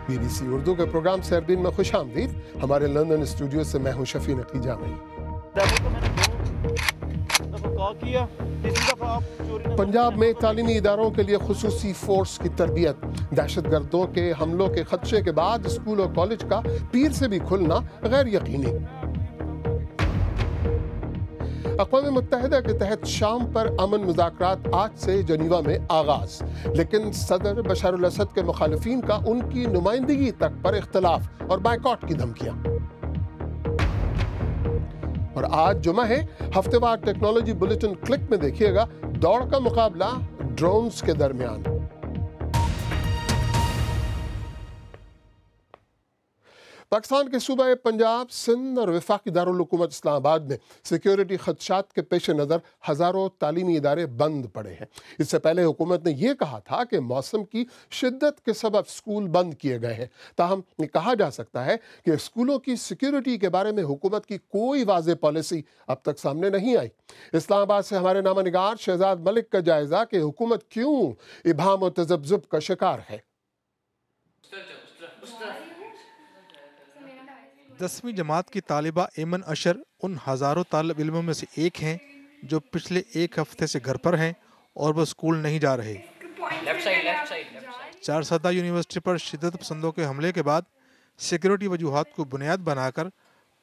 BBC Urdu کے programme سیربین میں خوش آمدید. ہمارے لندن اسٹوڈیو سے میں ہوں شفیع نقی جامعی. پنجاب میں تعلیمی اداروں کے لیے خصوصی فورس کی تربیت. دہشت گردوں کے حملوں کے خدشے کے بعد اسکول اور کالج کا پیر سے بھی کھلنا غیر یقینی. اقوام متحدہ کے تحت شام پر امن مذاکرات آج سے جنیوا میں آغاز، لیکن صدر بشار الاسد کے مخالفین کا ان کی نمائندگی تک پر اختلاف اور بائیکاٹ کی دھمکیاں. اور آج جمعہ ہے. ہفتے وار ٹیکنالوجی بلیٹن کلک میں دیکھیے گا دوڑ کا مقابلہ ڈرونز کے درمیان. پاکستان کے صوبہ پنجاب، سندھ اور وفاقی دارالحکومت اسلام آباد میں سیکیورٹی خدشات کے پیش نظر ہزاروں تعلیمی ادارے بند پڑے ہیں. اس سے پہلے حکومت نے یہ کہا تھا کہ موسم کی شدت کے سبب اسکول بند کیے گئے ہیں. تاہم یہ کہا جا سکتا ہے کہ اسکولوں کی سیکیورٹی کے بارے میں حکومت کی کوئی واضح پالیسی اب تک سامنے نہیں آئی. اسلام آباد سے ہمارے نامہ نگار شہزاد ملک کا جائزہ کہ حکومت کیوں ابہام و تذبذب کا شکار ہے. 10ویں جماعت کی طالبہ ایمن اشر ان ہزاروں طالب علموں میں سے ایک ہیں جو پچھلے ایک ہفتے سے گھر پر ہیں اور وہ اسکول نہیں جا رہے. چارسدہ یونیورسٹی پر شدت پسندوں کے حملے کے بعد سیکیورٹی وجوہات کو بنیاد بنا کر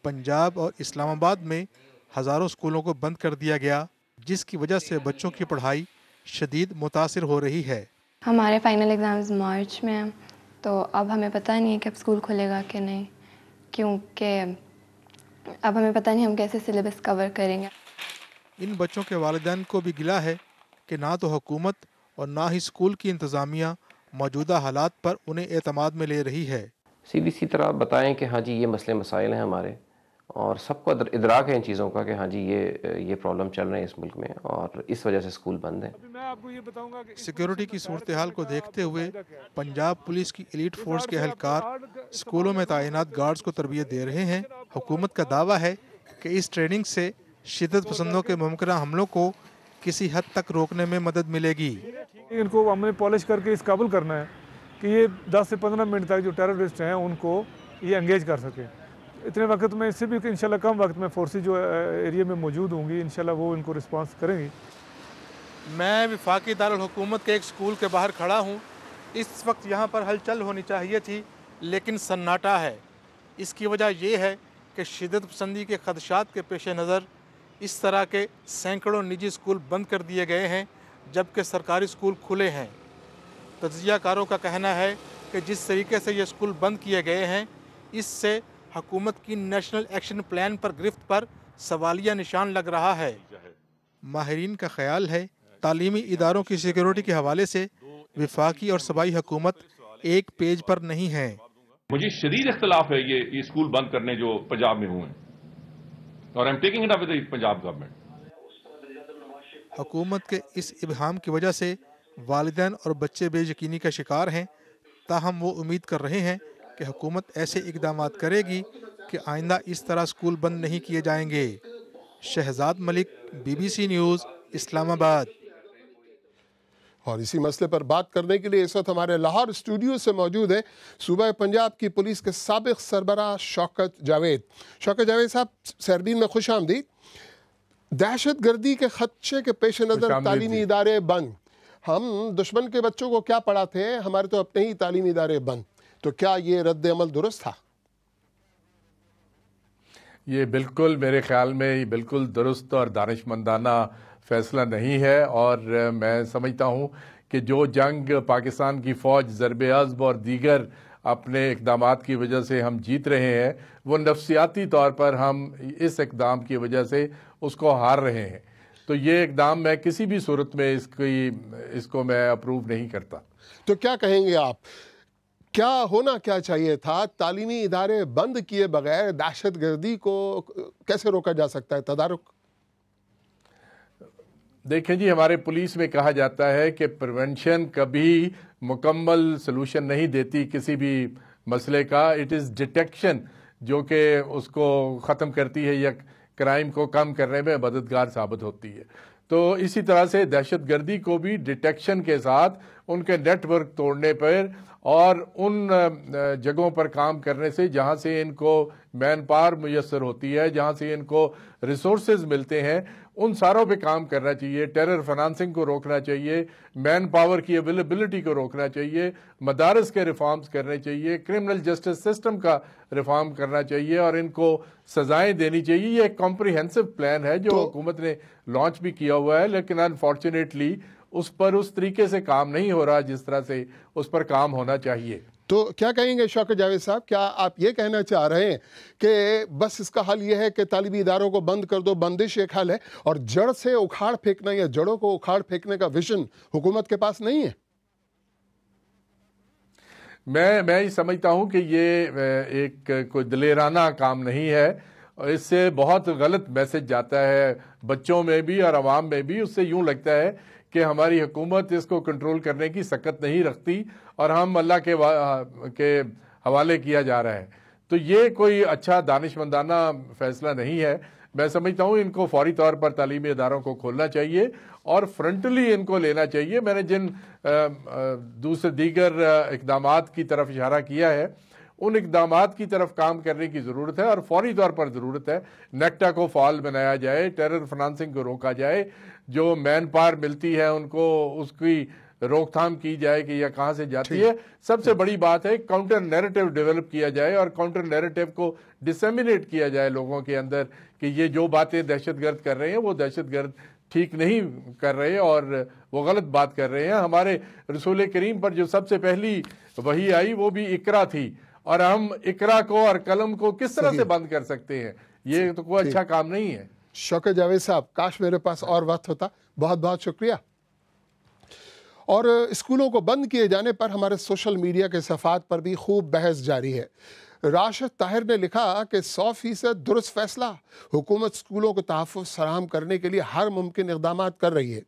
پنجاب اور اسلام آباد میں ہزاروں اسکولوں کو بند کر دیا گیا، جس کی وجہ سے بچوں کی پڑھائی شدید متاثر ہو رہی ہے. ہمارے فائنل ایگزامز مارچ میں ہیں، تو اب ہمیں پتہ نہیں ہے کہ اب اسکول کھلے گا کہ نہیں، کیونکہ اب ہمیں پتہ نہیں ہم کیسے سلیبس کور کریں گے. ان بچوں کے والدین کو بھی گلہ ہے کہ نہ تو حکومت اور نہ ہی اسکول کی انتظامیہ موجودہ حالات پر انہیں اعتماد میں لے رہی ہے. سیدھی طرح بتائیں کہ ہاں جی یہ مسئلے مسائل ہیں ہمارے، اور سب کو ادراک ہے ان چیزوں کا کہ ہاں جی یہ پرابلم چل رہے ہیں اس ملک میں، اور اس وجہ سے اسکول بند ہیں. سیکیورٹی کی صورتحال کو دیکھتے ہوئے پنجاب پولیس کی ایلیٹ فورس کے اہلکار اسکولوں میں تعینات گارڈز کو تربیت دے رہے ہیں. حکومت کا دعویٰ ہے کہ اس ٹریننگ سے شدت پسندوں کے ممکنہ حملوں کو کسی حد تک روکنے میں مدد ملے گی. ان کو ہم نے پالش کر کے اس قابل کرنا ہے کہ یہ 10 سے 15 منٹ تک جو ٹیررسٹ ہیں ان کو یہ انگیج کر سکے. اتنے وقت میں، اس سے بھی انشاءاللہ کم وقت میں فورسز جو ایریا میں موجود ہوں گی انشاءاللہ وہ ان کو رسپانس کریں گی. میں وفاقی دارالحکومت کے ایک اسکول کے باہر کھڑا ہوں. اس وقت یہاں پر ہلچل ہونی چاہیے تھی لیکن سناٹا ہے. اس کی وجہ یہ ہے کہ شدت پسندی کے خدشات کے پیش نظر اس طرح کے سینکڑوں نجی اسکول بند کر دیے گئے ہیں جبکہ سرکاری اسکول کھلے ہیں. تجزیہ کاروں کا کہنا ہے کہ جس طریقے سے یہ اسکول بند کیے گئے ہیں اس سے حکومت کی نیشنل ایکشن پلان پر گرفت پر سوالیہ نشان لگ رہا ہے. ماہرین کا خیال ہے تعلیمی اداروں کی سیکیورٹی کے حوالے سے وفاقی اور صوبائی حکومت ایک پیج پر نہیں ہے. مجھے شدید اختلاف ہے یہ اسکول بند کرنے جو پنجاب میں ہوئے ہیں، اور I'm taking it up with the Punjab government. حکومت کے اس ابہام کی وجہ سے والدین اور بچے بے یقینی کا شکار ہیں. تاہم وہ امید کر رہے ہیں کہ حکومت ایسے اقدامات کرے گی کہ آئندہ اس طرح اسکول بند نہیں کیے جائیں گے. شہزاد ملک، BBC نیوز، اسلام آباد. اور اسی مسئلے پر بات کرنے کے لیے اس وقت ہمارے لاہور اسٹوڈیو سے موجود ہے صوبہ پنجاب کی پولیس کے سابق سربراہ شوکت جاوید. شوکت جاوید صاحب، سیربین میں خوش آمدید. دہشت گردی کے خدشے کے پیش نظر تعلیمی ادارے بند. ہم دشمن کے بچوں کو کیا پڑھاتے ہیں، ہمارے تو اپنے ہی تعلیمی ادارے بند. تو کیا یہ رد عمل درست تھا؟ یہ بالکل میرے خیال میں یہ بالکل درست اور دانشمندانہ فیصلہ نہیں ہے، اور میں سمجھتا ہوں کہ جو جنگ پاکستان کی فوج ضرب عضب اور دیگر اپنے اقدامات کی وجہ سے ہم جیت رہے ہیں، وہ نفسیاتی طور پر ہم اس اقدام کی وجہ سے اس کو ہار رہے ہیں. تو یہ اقدام میں کسی بھی صورت میں اس کو میں اپروو نہیں کرتا. تو کیا کہیں گے آپ، کیا ہونا کیا چاہیے تھا؟ تعلیمی ادارے بند کیے بغیر دہشت گردی کو کیسے روکا جا سکتا ہے؟ تدارک. دیکھیں جی، ہمارے پولیس میں کہا جاتا ہے کہ پریونشن کبھی مکمل سلوشن نہیں دیتی کسی بھی مسئلے کا. اٹ از ڈیٹیکشن جو کہ اس کو ختم کرتی ہے یا کرائم کو کم کرنے میں مددگار ثابت ہوتی ہے. تو اسی طرح سے دہشت گردی کو بھی ڈیٹیکشن کے ساتھ ان کے نیٹ ورک توڑنے پر اور ان جگہوں پر کام کرنے سے جہاں سے ان کو مین پاور میسر ہوتی ہے، جہاں سے ان کو ریسورسز ملتے ہیں، ان ساروں پہ کام کرنا چاہیے. ٹیرر فنانسنگ کو روکنا چاہیے، مین پاور کی اویلیبلٹی کو روکنا چاہیے، مدارس کے ریفارمز کرنے چاہیے، کرمنل جسٹس سسٹم کا ریفارم کرنا چاہیے اور ان کو سزائیں دینی چاہیے. یہ ایک کمپریہنسو پلان ہے جو حکومت نے لانچ بھی کیا ہوا ہے، لیکن انفارچونیٹلی اس پر اس طریقے سے کام نہیں ہو رہا جس طرح سے اس پر کام ہونا چاہیے. تو کیا کہیں گے شوکت جاوید صاحب، کیا آپ یہ کہنا چاہ رہے ہیں کہ بس اس کا حل یہ ہے کہ تعلیمی اداروں کو بند کر دو، بندش ایک حل ہے، اور جڑ سے اکھاڑ پھینکنا یا جڑوں کو اکھاڑ پھینکنے کا ویژن حکومت کے پاس نہیں ہے؟ میں یہ سمجھتا ہوں کہ یہ ایک کوئی دلیرانہ کام نہیں ہے، اور اس سے بہت غلط میسج جاتا ہے بچوں میں بھی اور عوام میں بھی. اس سے یوں لگتا ہے کہ ہماری حکومت اس کو کنٹرول کرنے کی سکت نہیں رکھتی اور ہم اللہ کے حوالے کیا جا رہا ہے. تو یہ کوئی اچھا دانشمندانہ فیصلہ نہیں ہے. میں سمجھتا ہوں ان کو فوری طور پر تعلیمی اداروں کو کھولنا چاہیے اور فرنٹلی ان کو لینا چاہیے. میں نے جن دیگر اقدامات کی طرف اشارہ کیا ہے، ان اقدامات کی طرف کام کرنے کی ضرورت ہے اور فوری طور پر ضرورت ہے. نیکٹا کو فعال بنایا جائے، ٹیرر فنانسنگ کو روکا جائے، جو مین پاور ملتی ہے ان کو اس کی روک تھام کی جائے کہ یہ کہاں سے جاتی ہے. سب سے بڑی بات ہے کاؤنٹر نیریٹو ڈیولپ کیا جائے اور کاؤنٹر نیریٹو کو ڈسیمینیٹ کیا جائے لوگوں کے اندر کہ یہ جو باتیں دہشت گرد کر رہے ہیں وہ دہشت گرد ٹھیک نہیں کر رہے اور وہ غلط بات کر رہے ہیں. ہمارے رسول کریم پر جو سب سے پہلی وحی آئی وہ بھی اقرا تھی، اور ہم اقرا کو اور قلم کو کس طرح سے بند کر سکتے ہیں؟ یہ تو کوئی اچھا کام نہیں ہے. شوکت جاوید صاحب، کاش میرے پاس اور وقت ہوتا. بہت بہت شکریہ. اور اسکولوں کو بند کیے جانے پر ہمارے سوشل میڈیا کے صفحات پر بھی خوب بحث جاری ہے. راشد طاہر نے لکھا کہ 100% درست فیصلہ، حکومت اسکولوں کو تحفظ فراہم کرنے کے لیے ہر ممکن اقدامات کر رہی ہے.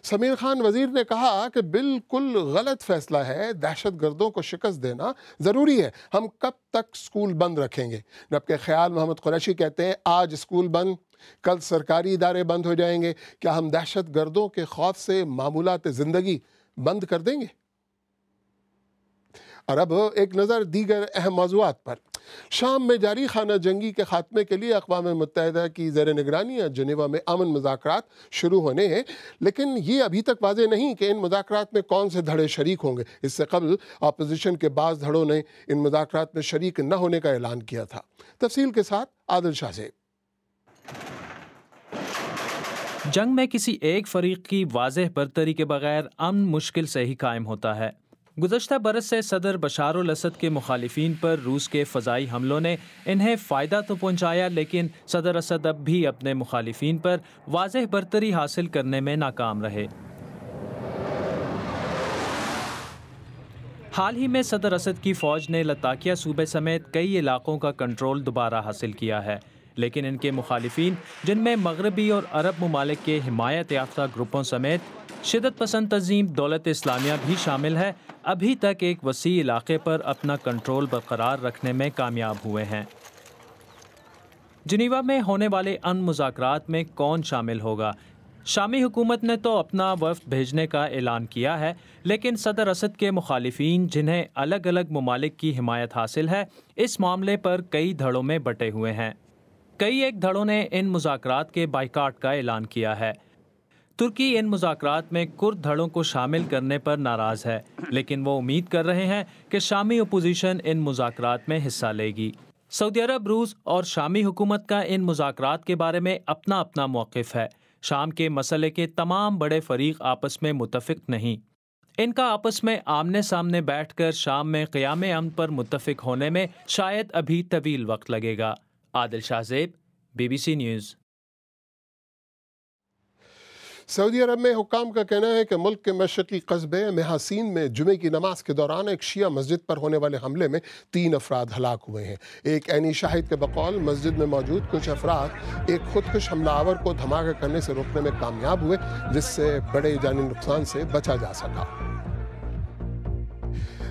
سمیر خان وزیر نے کہا کہ بالکل غلط فیصلہ ہے، دہشت گردوں کو شکست دینا ضروری ہے، ہم کب تک اسکول بند رکھیں گے؟ نب کے خیال محمد قریشی کہتے ہیں آج اسکول بند، کل سرکاری ادارے بند ہو جائیں گے، کیا ہم دہشت گردوں کے خوف سے معمولات زندگی بند کر دیں گے؟ اور اب ایک نظر دیگر اہم موضوعات پر. شام میں جاری خانہ جنگی کے خاتمے کے لیے اقوام متحدہ کی زیر نگرانی جنیوا میں امن مذاکرات شروع ہونے ہیں، لیکن یہ ابھی تک واضح نہیں کہ ان مذاکرات میں کون سے دھڑے شریک ہوں گے. اس سے قبل اپوزیشن کے بعض دھڑوں نے ان مذاکرات میں شریک نہ ہونے کا اعلان کیا تھا. تفصیل کے ساتھ عادل شاہ سے. جنگ میں کسی ایک فریق کی واضح برتری کے بغیر امن مشکل سے ہی قائم ہوتا ہے. گزشتہ برس سے صدر بشار الاسد کے مخالفین پر روس کے فضائی حملوں نے انہیں فائدہ تو پہنچایا، لیکن صدر اسد اب بھی اپنے مخالفین پر واضح برتری حاصل کرنے میں ناکام رہے. حال ہی میں صدر اسد کی فوج نے لتاکیہ صوبے سمیت کئی علاقوں کا کنٹرول دوبارہ حاصل کیا ہے، لیکن ان کے مخالفین، جن میں مغربی اور عرب ممالک کے حمایت یافتہ گروپوں سمیت شدت پسند تنظیم دولت اسلامیہ بھی شامل ہے، ابھی تک ایک وسیع علاقے پر اپنا کنٹرول برقرار رکھنے میں کامیاب ہوئے ہیں. جنیوا میں ہونے والے امن مذاکرات میں کون شامل ہوگا؟ شامی حکومت نے تو اپنا وفد بھیجنے کا اعلان کیا ہے، لیکن صدر اسد کے مخالفین، جنہیں الگ الگ ممالک کی حمایت حاصل ہے، اس معاملے پر کئی دھڑوں میں بٹے ہوئے ہیں. کئی ایک دھڑوں نے ان مذاکرات کے بائیکاٹ کا اعلان کیا ہے. ترکی ان مذاکرات میں کرد دھڑوں کو شامل کرنے پر ناراض ہے، لیکن وہ امید کر رہے ہیں کہ شامی اپوزیشن ان مذاکرات میں حصہ لے گی. سعودی عرب، روس اور شامی حکومت کا ان مذاکرات کے بارے میں اپنا اپنا موقف ہے. شام کے مسئلے کے تمام بڑے فریق آپس میں متفق نہیں. ان کا آپس میں آمنے سامنے بیٹھ کر شام میں قیام امن پر متفق ہونے میں شاید ابھی طویل وقت لگے گا. عادل شاہ زیب، BBC نیوز. سعودی عرب میں حکام کا کہنا ہے کہ ملک کے مشرقی قصبے محاسین میں جمعے کی نماز کے دوران ایک شیعہ مسجد پر ہونے والے حملے میں 3 افراد ہلاک ہوئے ہیں. ایک عینی شاہد کے بقول مسجد میں موجود کچھ افراد ایک خودکش حملہ آور کو دھماکہ کرنے سے روکنے میں کامیاب ہوئے، جس سے بڑے جانی نقصان سے بچا جا سکا.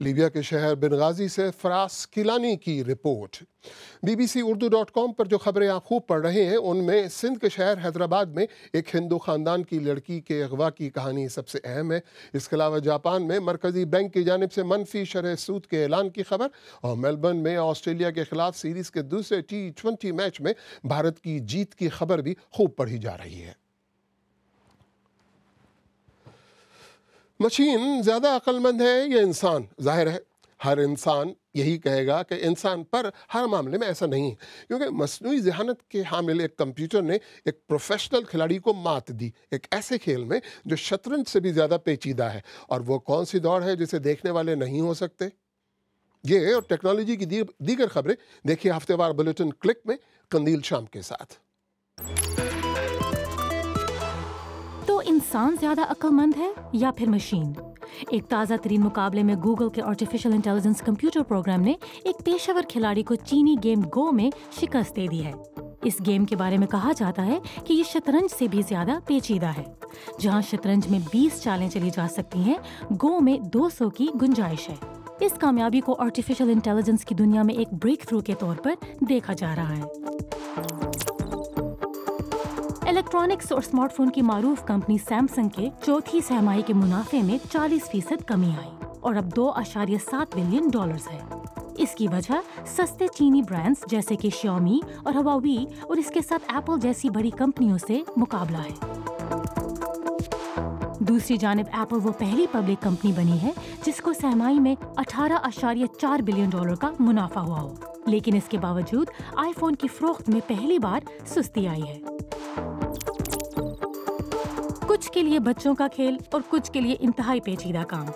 لیبیا کے شہر بنغازی سے فراس کیلانی کی رپورٹ۔ BBC-Urdu.com پر جو خبریں آپ خوب پڑھ رہے ہیں ان میں سندھ کے شہر حیدرآباد میں ایک ہندو خاندان کی لڑکی کے اغوا کی کہانی سب سے اہم ہے۔ اس کے علاوہ جاپان میں مرکزی بینک کی جانب سے منفی شرح سود کے اعلان کی خبر، اور میلبرن میں آسٹریلیا کے خلاف سیریز کے دوسرے T20 میچ میں بھارت کی جیت کی خبر بھی خوب پڑھی جا رہی ہے۔ مشین زیادہ عقل مند ہے یا انسان؟ ظاہر ہے ہر انسان یہی کہے گا کہ انسان، پر ہر معاملے میں ایسا نہیں ہے، کیونکہ مصنوعی ذہانت کے حامل ایک کمپیوٹر نے ایک پروفیشنل کھلاڑی کو مات دی، ایک ایسے کھیل میں جو شطرنج سے بھی زیادہ پیچیدہ ہے۔ اور وہ کون سی دوڑ ہے جسے دیکھنے والے نہیں ہو سکتے؟ یہ اور ٹیکنالوجی کی دیگر خبریں دیکھیے ہفتے وار بلیٹن کلک میں قندیل شام کے ساتھ۔ تو انسان زیادہ عقل مند ہے یا پھر مشین؟ ایک تازہ ترین مقابلے میں گوگل کے آرٹیفیشل انٹیلیجنس کمپیوٹر پروگرام نے ایک پیشہ ور کھلاڑی کو چینی گیم گو میں شکست دے دی ہے۔ اس گیم کے بارے میں کہا جاتا ہے کہ یہ شطرنج سے بھی زیادہ پیچیدہ ہے۔ جہاں شطرنج میں 20 چالیں چلی جا سکتی ہیں، گو میں 200 کی گنجائش ہے۔ اس کامیابی کو آرٹیفیشل انٹیلیجنس کی دنیا میں ایک بریک تھرو کے طور پر دیکھا جا رہا ہے۔ الیکٹرانکس اور اسمارٹ فون کی معروف کمپنی سیمسنگ کے چوتھی سرمائی کے منافع میں 40% کمی آئی اور اب $2.7 بلین ہے۔ اس کی وجہ سستے چینی برانڈز جیسے کہ شیومی اور ہواوی اور اس کے ساتھ ایپل جیسی بڑی کمپنیوں سے مقابلہ ہے۔ دوسری جانب ایپل وہ پہلی پبلک کمپنی بنی ہے جس کو سرمائی میں $18.4 بلین کا منافع ہوا ہو، لیکن اس کے باوجود آئی فون کی فروخت میں پہلی بار سستی آئی ہے۔ کچھ کے لیے بچوں کا کھیل اور کچھ کے لیے انتہائی پیچیدہ کام۔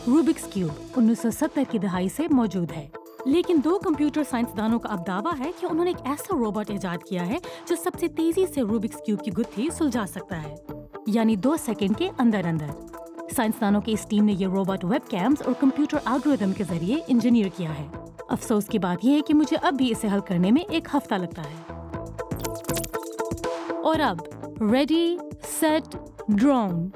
روبکس کیوب 1970 کی دہائی سے موجود ہے، لیکن 2 کمپیوٹر سائنسدانوں کا اب دعویٰ ہے کہ انہوں نے ایک ایسا روبوٹ ایجاد کیا ہے جو سب سے تیزی سے روبکس کیوب کی گتھی سلجھا سکتا ہے، یعنی 2 سیکنڈ کے اندر۔ سائنسدانوں کی اس ٹیم نے یہ روبوٹ ویب کیمز اور کمپیوٹر الگوریتم کے ذریعے انجینئر کیا ہے۔ افسوس کی بات یہ ہے کہ مجھے اب بھی اسے حل کرنے میں 1 ہفتہ لگتا ہے۔ اور اب ریڈی سیٹ ڈرون۔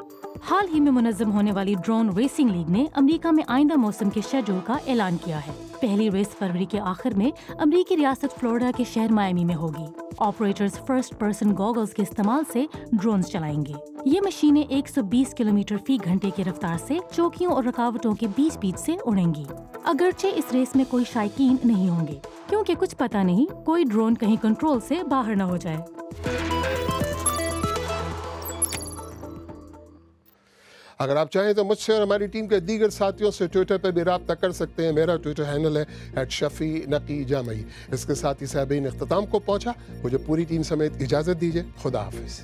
حال ہی میں منظم ہونے والی ڈرون ریسنگ لیگ نے امریکہ میں آئندہ موسم کے شیڈول کا اعلان کیا ہے۔ پہلی ریس فروری کے آخر میں امریکی ریاست فلوریڈا کے شہر مائمی میں ہوگی۔ آپریٹرز فرسٹ پرسن گوگلز کے استعمال سے ڈرونز چلائیں گے۔ یہ مشینیں 120 کلومیٹر فی گھنٹے کی رفتار سے چوکیوں اور رکاوٹوں کے بیچ سے اڑیں گی۔ اگرچہ اس ریس میں کوئی شائقین نہیں ہوں گے، کیونکہ کچھ پتہ نہیں کوئی ڈرون کہیں کنٹرول سے باہر نہ ہو جائے۔ اگر آپ چاہیں تو مجھ سے اور ہماری ٹیم کے دیگر ساتھیوں سے ٹویٹر پہ بھی رابطہ کر سکتے ہیں۔ میرا ٹویٹر ہینڈل ہے @شفیع_نقی جامعی۔ اس کے ساتھ ہی صاحبین اختتام کو پہنچا۔ مجھے پوری ٹیم سمیت اجازت دیجیے۔ خدا حافظ۔